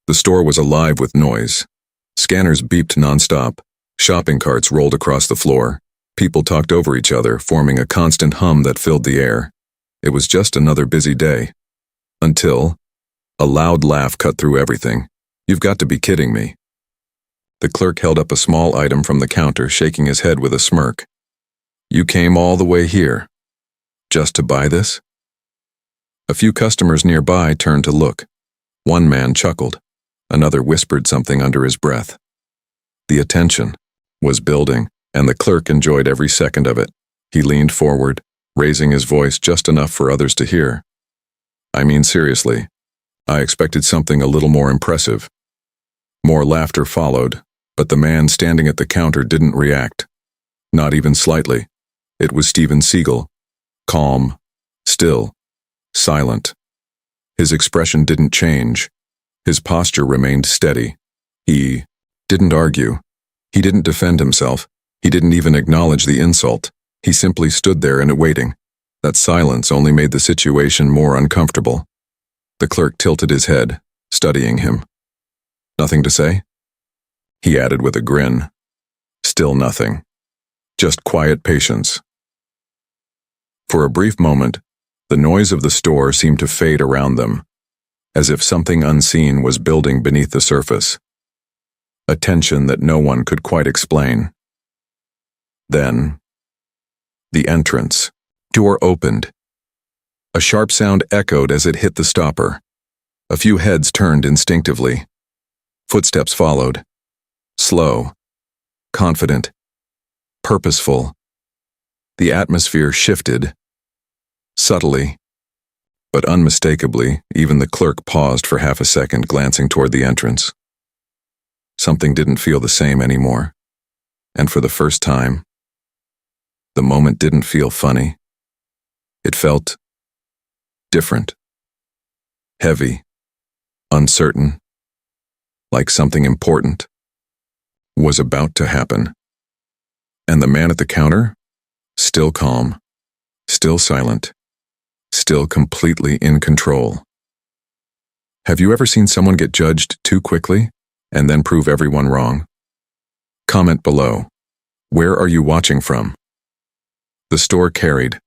The store was alive with noise. Scanners beeped nonstop. Shopping carts rolled across the floor. People talked over each other, forming a constant hum that filled the air. It was just another busy day. Until a loud laugh cut through everything. "You've got to be kidding me." The clerk held up a small item from the counter, shaking his head with a smirk. "You came all the way here just to buy this?" A few customers nearby turned to look. One man chuckled. Another whispered something under his breath. The attention was building, and the clerk enjoyed every second of it. He leaned forward, raising his voice just enough for others to hear. "I mean, seriously, I expected something a little more impressive." More laughter followed, but the man standing at the counter didn't react. Not even slightly. It was Steven Seagal. Calm, still, silent. His expression didn't change. His posture remained steady. He didn't argue. He didn't defend himself. He didn't even acknowledge the insult. He simply stood there and waiting. That silence only made the situation more uncomfortable. The clerk tilted his head, studying him. "Nothing to say?" He added with a grin. "Still nothing. Just quiet patience." For a brief moment, the noise of the store seemed to fade around them, as if something unseen was building beneath the surface. A tension that no one could quite explain. Then, the entrance door opened. A sharp sound echoed as it hit the stopper. A few heads turned instinctively. Footsteps followed. Slow, confident, purposeful. The atmosphere shifted. Subtly, but unmistakably, even the clerk paused for half a second, glancing toward the entrance. Something didn't feel the same anymore. And for the first time, the moment didn't feel funny. It felt different. Heavy. Uncertain. Like something important was about to happen. And the man at the counter? Still calm. Still silent. Still completely in control. Have you ever seen someone get judged too quickly and then prove everyone wrong? Comment below. Where are you watching from? The store carried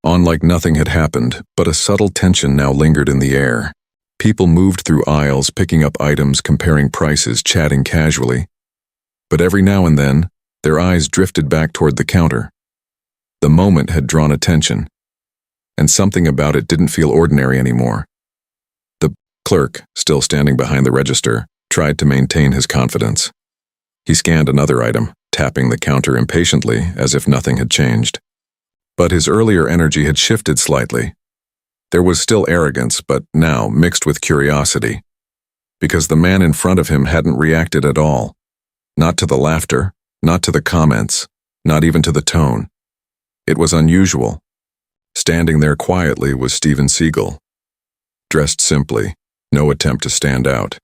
on like nothing had happened, but a subtle tension now lingered in the air. People moved through aisles, picking up items, comparing prices, chatting casually. But every now and then, their eyes drifted back toward the counter. The moment had drawn attention, and something about it didn't feel ordinary anymore. The clerk, still standing behind the register, tried to maintain his confidence. He scanned another item, tapping the counter impatiently as if nothing had changed. But his earlier energy had shifted slightly. There was still arrogance, but now mixed with curiosity, because the man in front of him hadn't reacted at all. Not to the laughter, not to the comments, not even to the tone. It was unusual. Standing there quietly was Steven Seagal. Dressed simply, no attempt to stand out.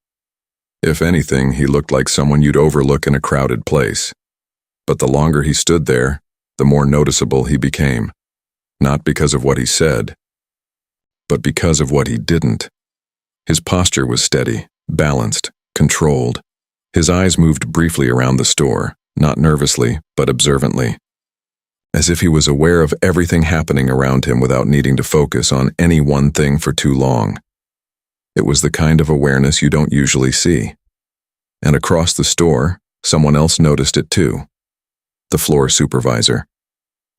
If anything, he looked like someone you'd overlook in a crowded place. But the longer he stood there, the more noticeable he became. Not because of what he said, but because of what he didn't. His posture was steady, balanced, controlled. His eyes moved briefly around the store, not nervously, but observantly, as if he was aware of everything happening around him without needing to focus on any one thing for too long. It was the kind of awareness you don't usually see. And across the store, someone else noticed it too. The floor supervisor.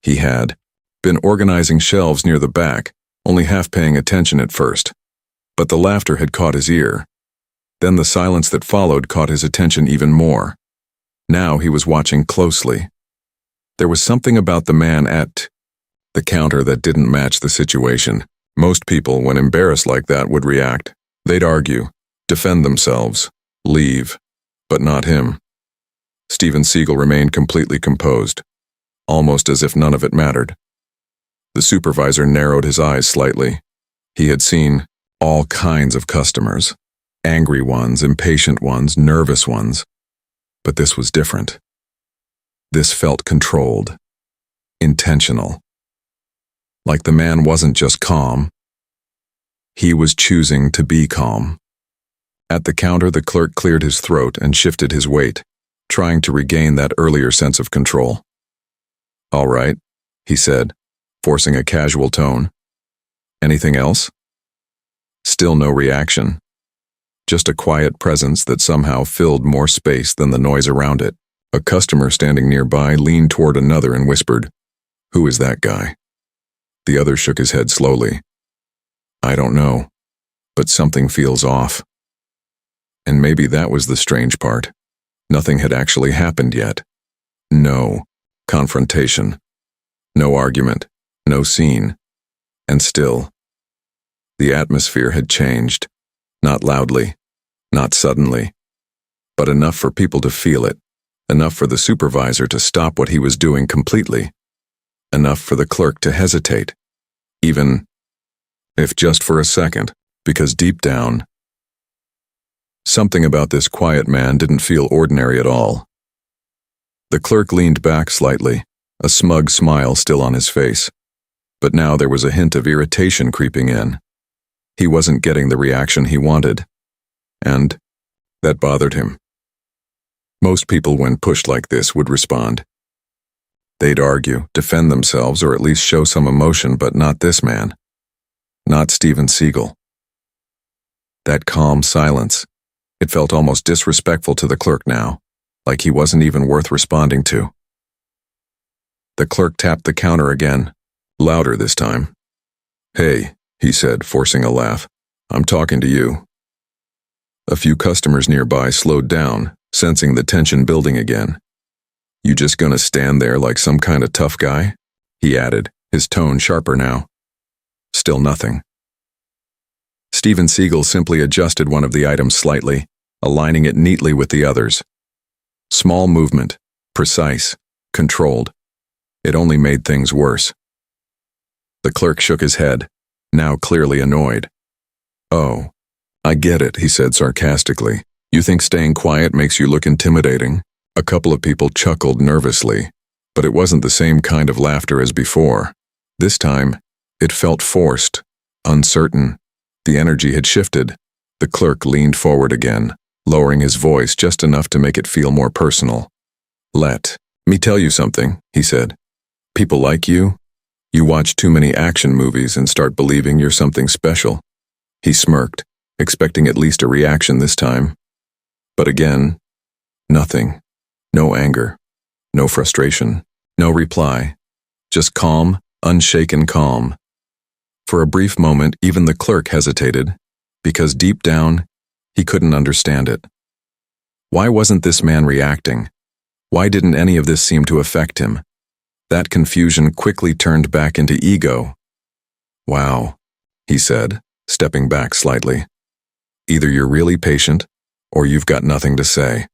He had been organizing shelves near the back, only half paying attention at first. But the laughter had caught his ear. Then the silence that followed caught his attention even more. Now he was watching closely. There was something about the man at the counter that didn't match the situation. Most people, when embarrassed like that, would react. They'd argue, defend themselves, leave. But not him. Steven Seagal remained completely composed, almost as if none of it mattered. The supervisor narrowed his eyes slightly. He had seen all kinds of customers. Angry ones, impatient ones, nervous ones. But this was different. This felt controlled, intentional. Like the man wasn't just calm. He was choosing to be calm. At the counter, the clerk cleared his throat and shifted his weight, trying to regain that earlier sense of control. "All right," he said, forcing a casual tone. "Anything else?" Still no reaction. Just a quiet presence that somehow filled more space than the noise around it. A customer standing nearby leaned toward another and whispered, "Who is that guy?" The other shook his head slowly. "I don't know, but something feels off." And maybe that was the strange part. Nothing had actually happened yet. No confrontation. No argument. No scene. And still, the atmosphere had changed. Not loudly, not suddenly, but enough for people to feel it. Enough for the supervisor to stop what he was doing completely. Enough for the clerk to hesitate. Even if just for a second, because deep down, something about this quiet man didn't feel ordinary at all. The clerk leaned back slightly, a smug smile still on his face. But now there was a hint of irritation creeping in. He wasn't getting the reaction he wanted. And that bothered him. Most people, when pushed like this, would respond. They'd argue, defend themselves, or at least show some emotion, but not this man. Not Steven Seagal. That calm silence. It felt almost disrespectful to the clerk now, like he wasn't even worth responding to. The clerk tapped the counter again, louder this time. "Hey," he said, forcing a laugh. "I'm talking to you." A few customers nearby slowed down, sensing the tension building again. "You just gonna stand there like some kind of tough guy?" he added, his tone sharper now. Still nothing. Steven Seagal simply adjusted one of the items slightly, aligning it neatly with the others. Small movement, precise, controlled. It only made things worse. The clerk shook his head, now clearly annoyed. "Oh, I get it," he said sarcastically. "You think staying quiet makes you look intimidating?" A couple of people chuckled nervously, but it wasn't the same kind of laughter as before. This time, it felt forced, uncertain. The energy had shifted. The clerk leaned forward again, lowering his voice just enough to make it feel more personal. "Let me tell you something," he said. "People like you watch too many action movies and start believing you're something special." He smirked, expecting at least a reaction this time. But again, nothing. No anger, no frustration, no reply. Just calm, unshaken calm. For a brief moment, even the clerk hesitated, because deep down, he couldn't understand it. Why wasn't this man reacting? Why didn't any of this seem to affect him? That confusion quickly turned back into ego. "Wow," he said, stepping back slightly. "Either you're really patient, or you've got nothing to say."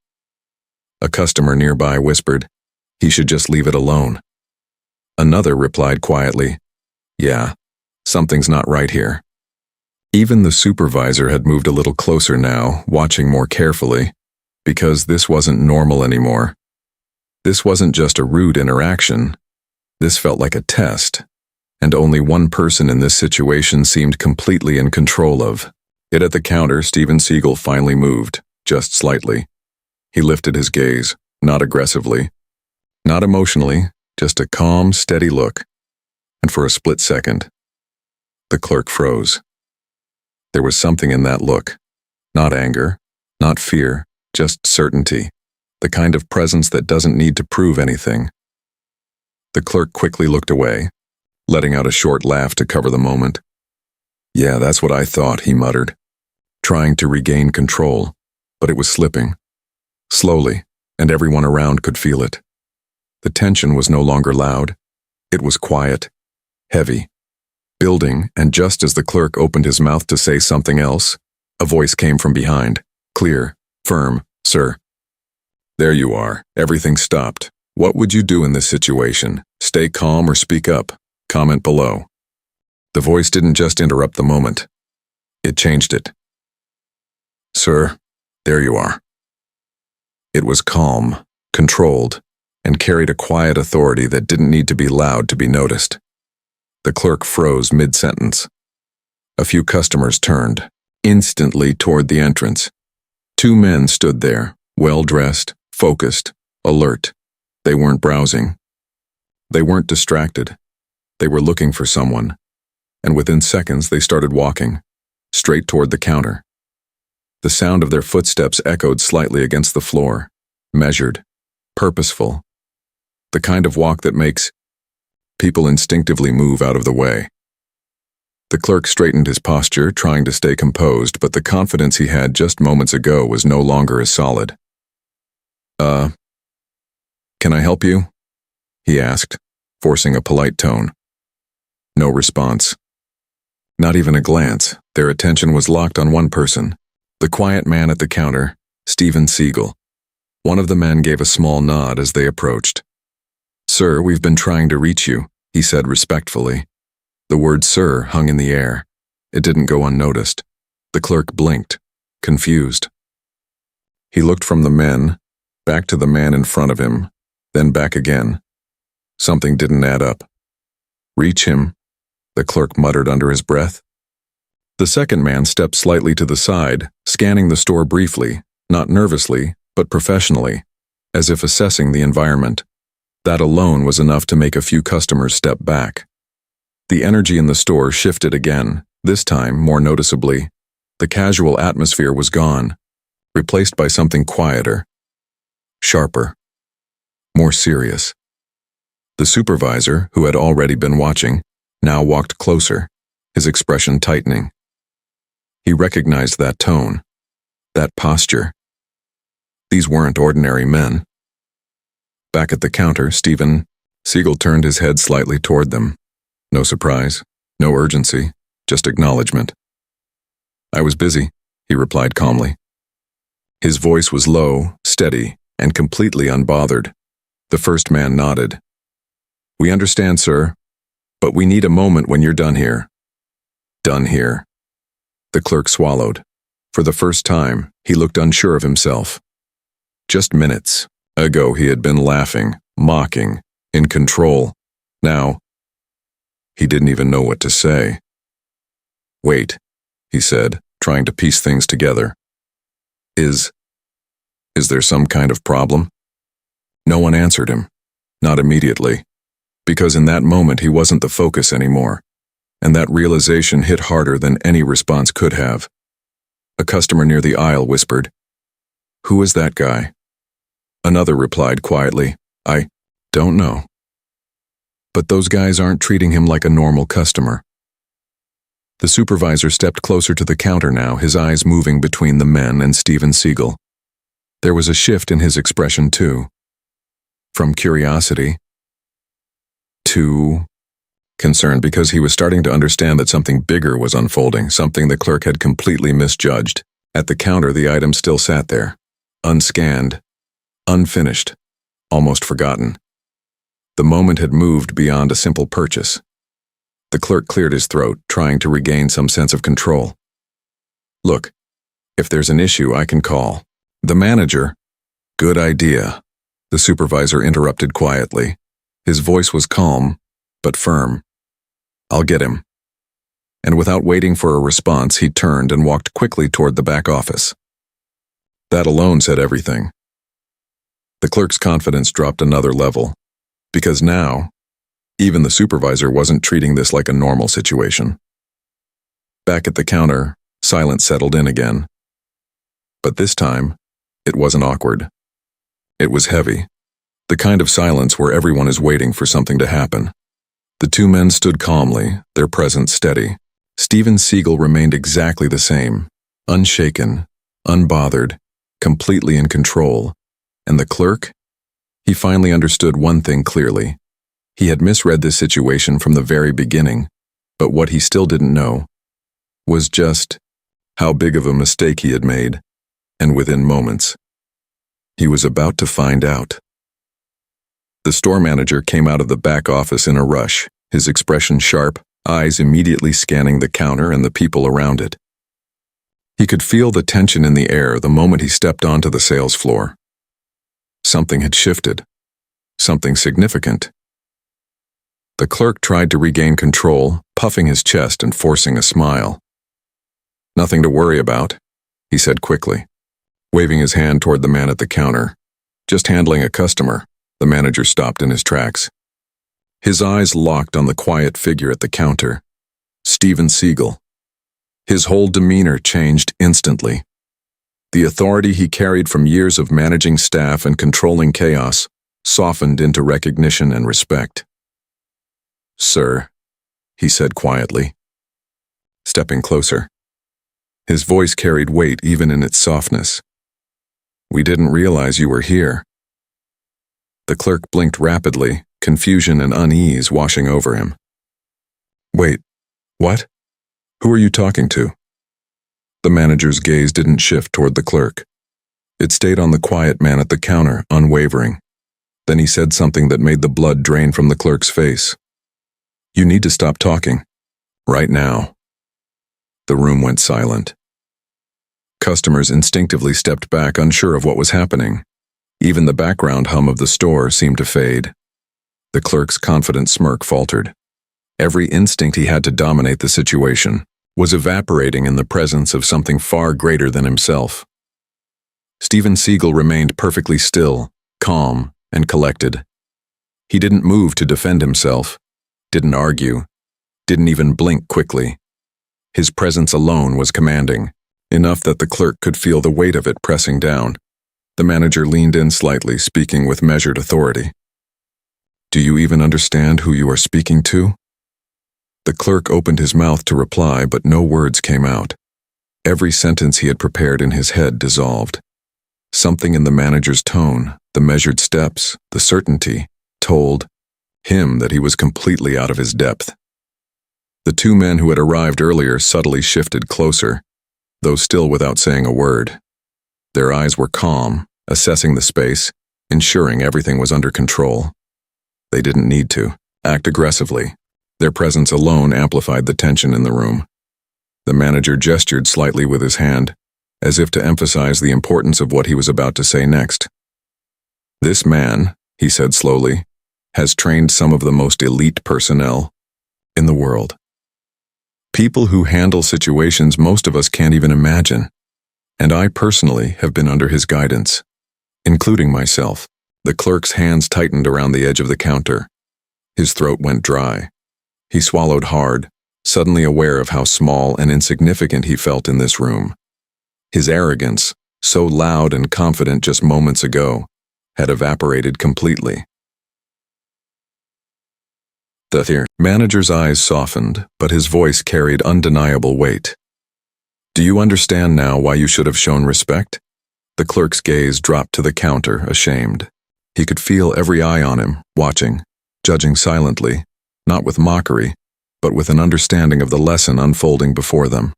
A customer nearby whispered, "He should just leave it alone." Another replied quietly, "Yeah, something's not right here." Even the supervisor had moved a little closer now, watching more carefully, because this wasn't normal anymore. This wasn't just a rude interaction. This felt like a test, and only one person in this situation seemed completely in control of it. At the counter, Steven Seagal finally moved, just slightly. He lifted his gaze, not aggressively, not emotionally, just a calm, steady look. And for a split second, the clerk froze. There was something in that look. Not anger, not fear, just certainty. The kind of presence that doesn't need to prove anything. The clerk quickly looked away, letting out a short laugh to cover the moment. "Yeah, that's what I thought," he muttered, trying to regain control, but it was slipping. Slowly, and everyone around could feel it. The tension was no longer loud. It was quiet, heavy, building, and just as the clerk opened his mouth to say something else, a voice came from behind, clear, firm, "Sir." "There you are. Everything stopped. What would you do in this situation? Stay calm or speak up? Comment below." The voice didn't just interrupt the moment. It changed it. "Sir, there you are." It was calm, controlled, and carried a quiet authority that didn't need to be loud to be noticed. The clerk froze mid-sentence. A few customers turned, instantly toward the entrance, Two men stood there, well-dressed, focused, alert. They weren't browsing. They weren't distracted. They were looking for someone, and within seconds they started walking, straight toward the counter. The sound of their footsteps echoed slightly against the floor, measured, purposeful, the kind of walk that makes people instinctively move out of the way. The clerk straightened his posture, trying to stay composed, but the confidence he had just moments ago was no longer as solid. Can I help you?" he asked, forcing a polite tone. No response. Not even a glance. Their attention was locked on one person, the quiet man at the counter, Steven Seagal. One of the men gave a small nod as they approached. "Sir, we've been trying to reach you," he said respectfully. The word "sir" hung in the air. It didn't go unnoticed. The clerk blinked, confused. He looked from the men, back to the man in front of him, then back again. Something didn't add up. "Reach him," the clerk muttered under his breath. The second man stepped slightly to the side, scanning the store briefly, not nervously, but professionally, as if assessing the environment. That alone was enough to make a few customers step back. The energy in the store shifted again, this time more noticeably. The casual atmosphere was gone, replaced by something quieter, sharper, more serious. The supervisor, who had already been watching, now walked closer, his expression tightening. He recognized that tone, that posture. These weren't ordinary men. Back at the counter, Steven Seagal turned his head slightly toward them. No surprise, no urgency, just acknowledgement. "I was busy," he replied calmly. His voice was low, steady, and completely unbothered. The first man nodded. "We understand, sir, but we need a moment when you're done here." "Done here." The clerk swallowed. For the first time, he looked unsure of himself. Just minutes ago he had been laughing, mocking, in control. Now, he didn't even know what to say. "Wait," he said, trying to piece things together. Is there some kind of problem?" No one answered him, not immediately, because in that moment he wasn't the focus anymore, and that realization hit harder than any response could have. A customer near the aisle whispered, "Who is that guy?" Another replied quietly, "I don't know." But those guys aren't treating him like a normal customer. The supervisor stepped closer to the counter now, his eyes moving between the men and Steven Seagal. There was a shift in his expression too. From curiosity to concern, because he was starting to understand that something bigger was unfolding, something the clerk had completely misjudged. At the counter, the item still sat there, unscanned, unfinished, almost forgotten. The moment had moved beyond a simple purchase. The clerk cleared his throat, trying to regain some sense of control. "Look, if there's an issue, I can call the manager." "Good idea," the supervisor interrupted quietly. His voice was calm, but firm. "I'll get him." And without waiting for a response, he turned and walked quickly toward the back office. That alone said everything. The clerk's confidence dropped another level, because now, even the supervisor wasn't treating this like a normal situation. Back at the counter, silence settled in again. But this time, it wasn't awkward. It was heavy. The kind of silence where everyone is waiting for something to happen. The two men stood calmly, their presence steady. Steven Seagal remained exactly the same, unshaken, unbothered, completely in control. And the clerk? He finally understood one thing clearly. He had misread this situation from the very beginning, but what he still didn't know was just how big of a mistake he had made, and within moments, he was about to find out. The store manager came out of the back office in a rush, his expression sharp, eyes immediately scanning the counter and the people around it. He could feel the tension in the air the moment he stepped onto the sales floor. Something had shifted, something significant. The clerk tried to regain control, puffing his chest and forcing a smile. "Nothing to worry about," he said quickly. waving his hand toward the man at the counter. "Just handling a customer." The manager stopped in his tracks. His eyes locked on the quiet figure at the counter, Steven Seagal. His whole demeanor changed instantly. The authority he carried from years of managing staff and controlling chaos softened into recognition and respect. "Sir," he said quietly, stepping closer. His voice carried weight even in its softness. "We didn't realize you were here." The clerk blinked rapidly, confusion and unease washing over him. "Wait, what? Who are you talking to?" The manager's gaze didn't shift toward the clerk. It stayed on the quiet man at the counter, unwavering. Then he said something that made the blood drain from the clerk's face. "You need to stop talking. Right now." The room went silent. Customers instinctively stepped back, unsure of what was happening. Even the background hum of the store seemed to fade. The clerk's confident smirk faltered. Every instinct he had to dominate the situation was evaporating in the presence of something far greater than himself. Steven Seagal remained perfectly still, calm, and collected. He didn't move to defend himself, didn't argue, didn't even blink quickly. His presence alone was commanding, enough that the clerk could feel the weight of it pressing down. The manager leaned in slightly, speaking with measured authority. "Do you even understand who you are speaking to?" The clerk opened his mouth to reply, but no words came out. Every sentence he had prepared in his head dissolved. Something in the manager's tone, the measured steps, the certainty, told him that he was completely out of his depth. The two men who had arrived earlier subtly shifted closer, though still without saying a word. Their eyes were calm, assessing the space, ensuring everything was under control. They didn't need to act aggressively. Their presence alone amplified the tension in the room. The manager gestured slightly with his hand, as if to emphasize the importance of what he was about to say next. "This man," he said slowly, "has trained some of the most elite personnel in the world. People who handle situations most of us can't even imagine. And I personally have been under his guidance, including myself." The clerk's hands tightened around the edge of the counter. His throat went dry. He swallowed hard, suddenly aware of how small and insignificant he felt in this room. His arrogance, so loud and confident just moments ago, had evaporated completely. The manager's eyes softened, but his voice carried undeniable weight. "Do you understand now why you should have shown respect?" The clerk's gaze dropped to the counter, ashamed. He could feel every eye on him, watching, judging silently, not with mockery, but with an understanding of the lesson unfolding before them.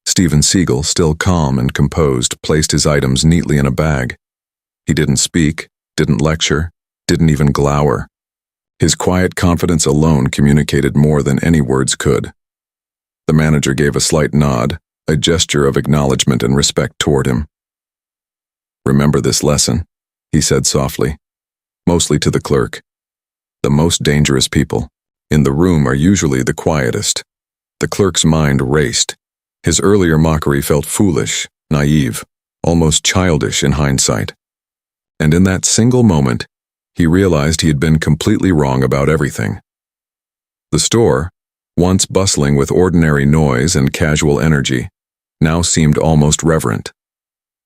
Steven Seagal, still calm and composed, placed his items neatly in a bag. He didn't speak, didn't lecture, didn't even glower. His quiet confidence alone communicated more than any words could. The manager gave a slight nod, a gesture of acknowledgement and respect toward him. "Remember this lesson," he said softly, mostly to the clerk. "The most dangerous people in the room are usually the quietest." The clerk's mind raced. His earlier mockery felt foolish, naive, almost childish in hindsight. And in that single moment, he realized he had been completely wrong about everything. The store, once bustling with ordinary noise and casual energy, now seemed almost reverent.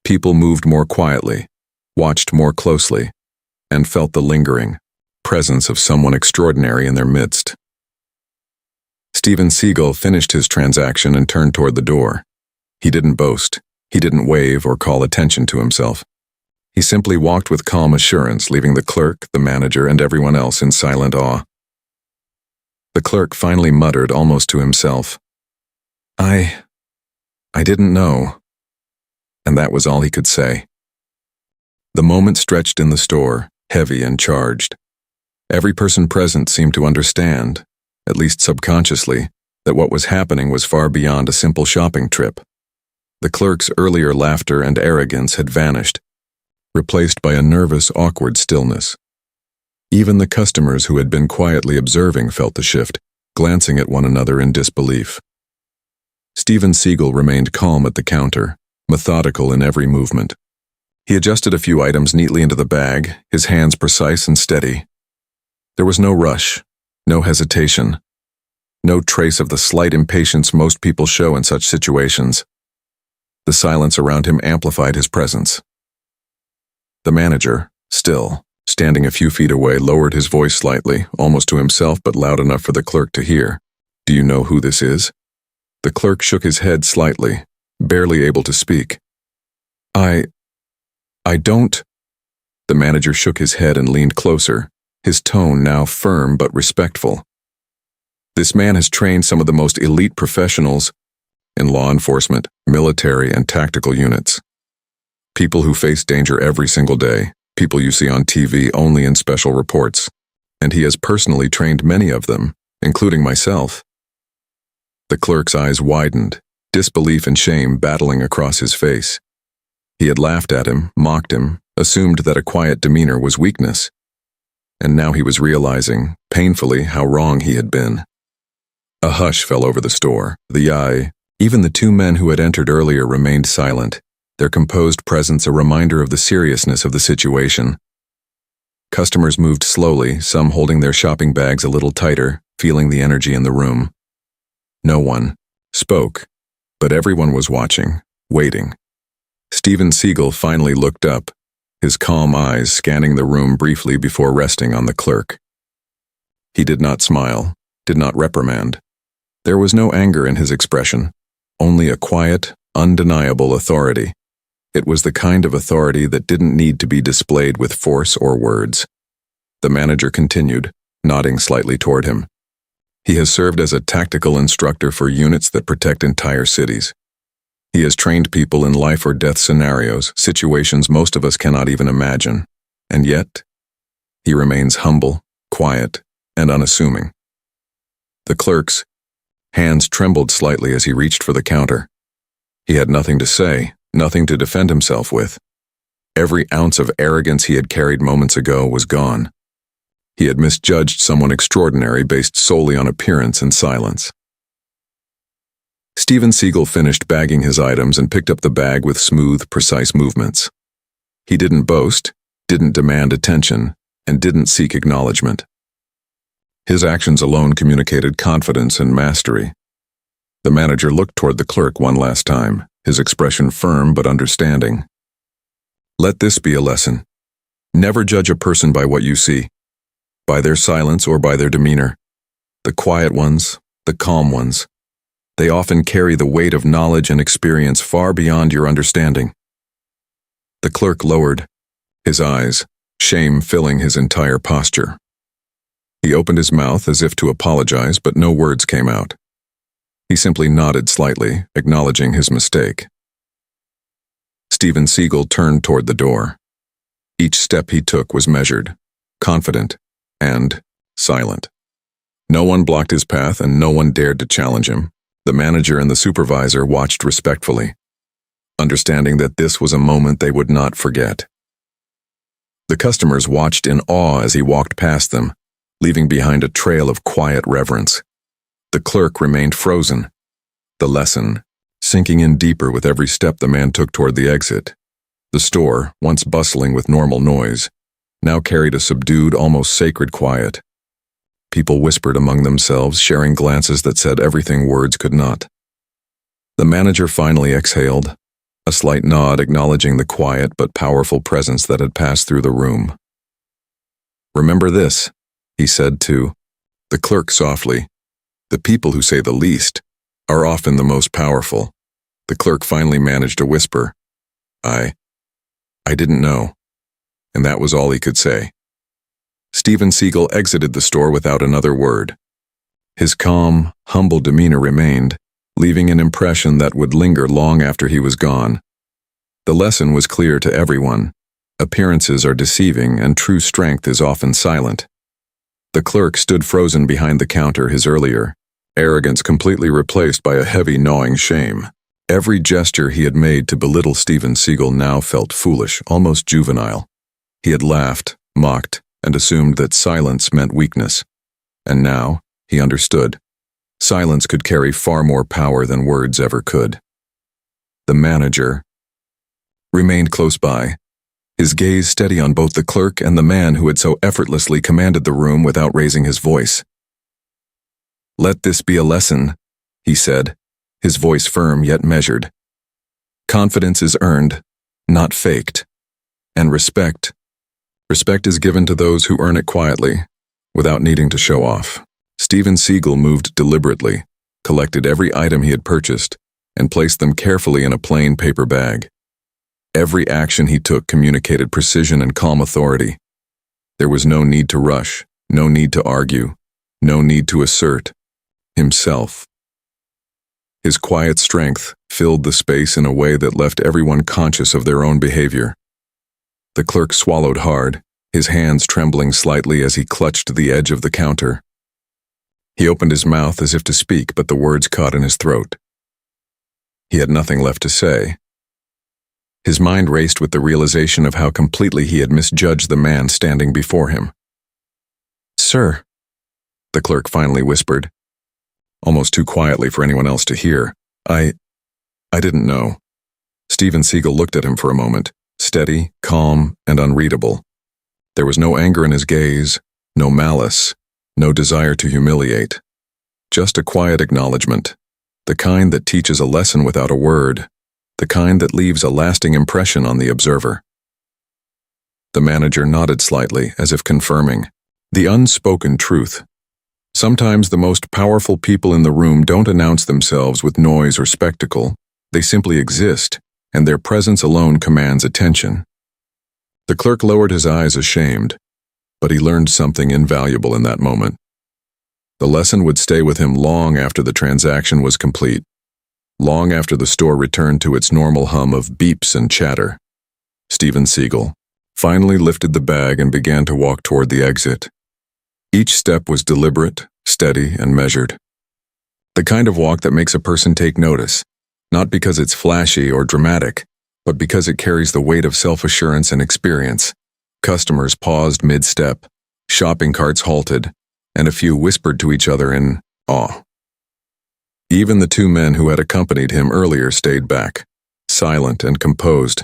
People moved more quietly, watched more closely, and felt the lingering presence of someone extraordinary in their midst. Steven Seagal finished his transaction and turned toward the door. He didn't boast. He didn't wave or call attention to himself. He simply walked with calm assurance, leaving the clerk, the manager, and everyone else in silent awe. The clerk finally muttered almost to himself, I didn't know." And that was all he could say. The moment stretched in the store, heavy and charged. Every person present seemed to understand, at least subconsciously, that what was happening was far beyond a simple shopping trip. The clerk's earlier laughter and arrogance had vanished, replaced by a nervous, awkward stillness. Even the customers who had been quietly observing felt the shift, glancing at one another in disbelief. Steven Seagal remained calm at the counter, methodical in every movement. He adjusted a few items neatly into the bag, his hands precise and steady. There was no rush, no hesitation, no trace of the slight impatience most people show in such situations. The silence around him amplified his presence. The manager, still, standing a few feet away, lowered his voice slightly, almost to himself but loud enough for the clerk to hear. "Do you know who this is?" The clerk shook his head slightly, barely able to speak. I don't." The manager shook his head and leaned closer, his tone now firm but respectful. "This man has trained some of the most elite professionals in law enforcement, military, and tactical units. People who face danger every single day, people you see on TV only in special reports. And he has personally trained many of them, including myself." The clerk's eyes widened, disbelief and shame battling across his face. He had laughed at him, mocked him, assumed that a quiet demeanor was weakness. And now he was realizing, painfully, how wrong he had been. A hush fell over the store. Even the two men who had entered earlier remained silent, their composed presence a reminder of the seriousness of the situation. Customers moved slowly, some holding their shopping bags a little tighter, feeling the energy in the room. No one spoke, but everyone was watching, waiting. Steven Seagal finally looked up, his calm eyes scanning the room briefly before resting on the clerk. He did not smile, did not reprimand. There was no anger in his expression, only a quiet, undeniable authority. It was the kind of authority that didn't need to be displayed with force or words. The manager continued, nodding slightly toward him. "He has served as a tactical instructor for units that protect entire cities. He has trained people in life or death scenarios, situations most of us cannot even imagine. And yet, he remains humble, quiet, and unassuming." The clerk's hands trembled slightly as he reached for the counter. He had nothing to say, nothing to defend himself with. Every ounce of arrogance he had carried moments ago was gone. He had misjudged someone extraordinary based solely on appearance and silence. Steven Seagal finished bagging his items and picked up the bag with smooth, precise movements. He didn't boast, didn't demand attention, and didn't seek acknowledgement. His actions alone communicated confidence and mastery. The manager looked toward the clerk one last time, his expression firm but understanding. "Let this be a lesson. Never judge a person by what you see, by their silence or by their demeanor. The quiet ones, the calm ones, they often carry the weight of knowledge and experience far beyond your understanding." The clerk lowered, his eyes, shame filling his entire posture. He opened his mouth as if to apologize, but no words came out. He simply nodded slightly, acknowledging his mistake. Steven Seagal turned toward the door. Each step he took was measured, confident, and silent. No one blocked his path and no one dared to challenge him. The manager and the supervisor watched respectfully, understanding that this was a moment they would not forget. The customers watched in awe as he walked past them, leaving behind a trail of quiet reverence. The clerk remained frozen, the lesson sinking in deeper with every step the man took toward the exit. The store, once bustling with normal noise, now carried a subdued, almost sacred quiet. People whispered among themselves, sharing glances that said everything words could not. The manager finally exhaled, a slight nod acknowledging the quiet but powerful presence that had passed through the room. "Remember this," he said to the clerk softly. "The people who say the least are often the most powerful." The clerk finally managed a whisper. I didn't know." And that was all he could say. Steven Seagal exited the store without another word. His calm, humble demeanor remained, leaving an impression that would linger long after he was gone. The lesson was clear to everyone. Appearances are deceiving and true strength is often silent. The clerk stood frozen behind the counter, his earlier arrogance completely replaced by a heavy, gnawing shame. Every gesture he had made to belittle Steven Seagal now felt foolish, almost juvenile. He had laughed, mocked, and assumed that silence meant weakness. And now, he understood. Silence could carry far more power than words ever could. The manager, remained close by, his gaze steady on both the clerk and the man who had so effortlessly commanded the room without raising his voice. "Let this be a lesson," he said, his voice firm yet measured. "Confidence is earned, not faked. And respect is given to those who earn it quietly, without needing to show off." Steven Seagal moved deliberately, collected every item he had purchased, and placed them carefully in a plain paper bag. Every action he took communicated precision and calm authority. There was no need to rush, no need to argue, no need to assert himself. His quiet strength filled the space in a way that left everyone conscious of their own behavior. The clerk swallowed hard, his hands trembling slightly as he clutched the edge of the counter. He opened his mouth as if to speak, but the words caught in his throat. He had nothing left to say. His mind raced with the realization of how completely he had misjudged the man standing before him. "Sir," the clerk finally whispered, almost too quietly for anyone else to hear. I didn't know." Steven Seagal looked at him for a moment, steady, calm, and unreadable. There was no anger in his gaze, no malice, no desire to humiliate. Just a quiet acknowledgement, the kind that teaches a lesson without a word, the kind that leaves a lasting impression on the observer. The manager nodded slightly, as if confirming the unspoken truth. Sometimes the most powerful people in the room don't announce themselves with noise or spectacle. They simply exist, and their presence alone commands attention. The clerk lowered his eyes ashamed, but he learned something invaluable in that moment. The lesson would stay with him long after the transaction was complete, long after the store returned to its normal hum of beeps and chatter. Steven Seagal finally lifted the bag and began to walk toward the exit. Each step was deliberate, steady, and measured. The kind of walk that makes a person take notice, not because it's flashy or dramatic, but because it carries the weight of self-assurance and experience. Customers paused mid-step, shopping carts halted, and a few whispered to each other in awe. Even the two men who had accompanied him earlier stayed back, silent and composed,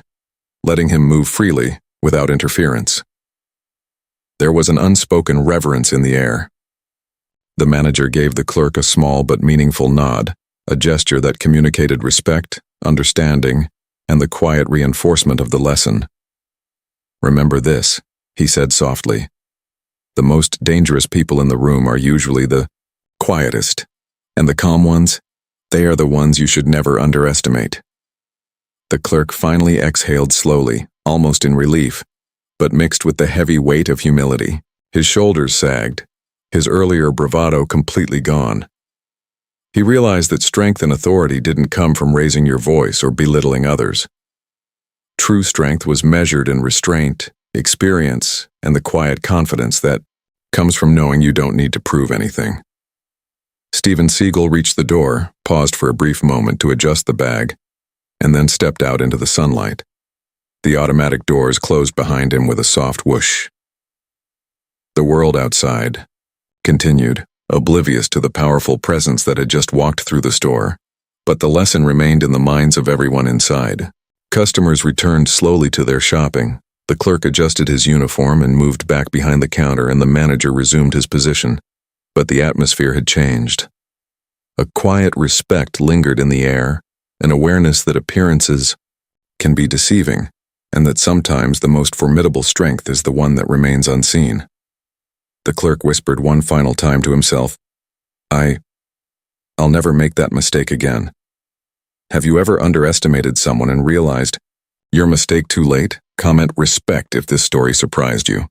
letting him move freely without interference. There was an unspoken reverence in the air. The manager gave the clerk a small but meaningful nod, a gesture that communicated respect, understanding, and the quiet reinforcement of the lesson. "Remember this," he said softly. "The most dangerous people in the room are usually the quietest, and the calm ones, they are the ones you should never underestimate." The clerk finally exhaled slowly, almost in relief, but mixed with the heavy weight of humility. His shoulders sagged, his earlier bravado completely gone. He realized that strength and authority didn't come from raising your voice or belittling others. True strength was measured in restraint, experience, and the quiet confidence that comes from knowing you don't need to prove anything. Steven Seagal reached the door, paused for a brief moment to adjust the bag, and then stepped out into the sunlight. The automatic doors closed behind him with a soft whoosh. The world outside continued, oblivious to the powerful presence that had just walked through the store, but the lesson remained in the minds of everyone inside. Customers returned slowly to their shopping. The clerk adjusted his uniform and moved back behind the counter, and the manager resumed his position. But the atmosphere had changed. A quiet respect lingered in the air, an awareness that appearances can be deceiving, and that sometimes the most formidable strength is the one that remains unseen. The clerk whispered one final time to himself, I'll never make that mistake again. Have you ever underestimated someone and realized your mistake too late? Comment respect if this story surprised you.